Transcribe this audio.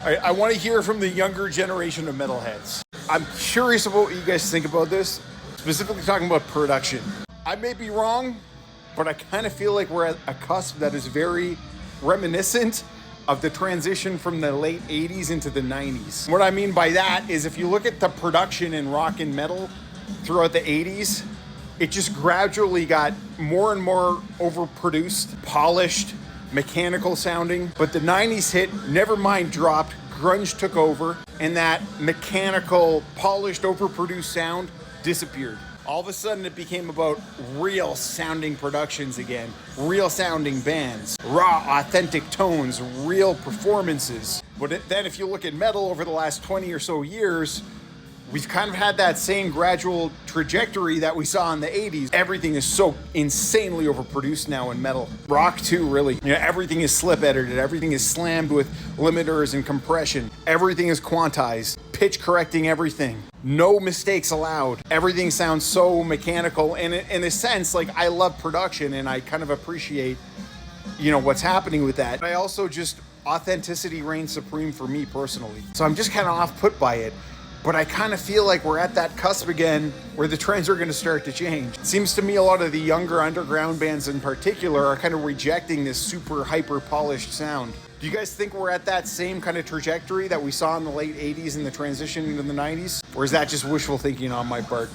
I want to hear from the younger generation of metalheads. I'm curious about what you guys think about this, specifically talking about production. I may be wrong, but I kind of feel like we're at a cusp that is very reminiscent of the transition from the late 80s into the 90s. What I mean by that is if you look at the production in rock and metal throughout the 80s, it just gradually got more and more overproduced, polished, mechanical sounding. But the 90s hit, Nevermind dropped, grunge took over, and that mechanical, polished, overproduced sound disappeared. All of a sudden it became about real sounding productions again, real sounding bands, raw, authentic tones, real performances. But then if you look at metal over the last 20 or so years, we've kind of had that same gradual trajectory that we saw in the 80s. Everything is so insanely overproduced now in metal. Rock too, really. You know, everything is slip edited, everything is slammed with limiters and compression. Everything is quantized, pitch correcting everything. No mistakes allowed. Everything sounds so mechanical. And in a sense, like, I love production and I kind of appreciate, you know, what's happening with that. I also just, authenticity reigns supreme for me personally. So I'm just kind of off put by it. But I kind of feel like we're at that cusp again where the trends are going to start to change. It seems to me a lot of the younger underground bands in particular are kind of rejecting this super hyper polished sound. Do you guys think we're at that same kind of trajectory that we saw in the late 80s and the transition into the 90s? Or is that just wishful thinking on my part?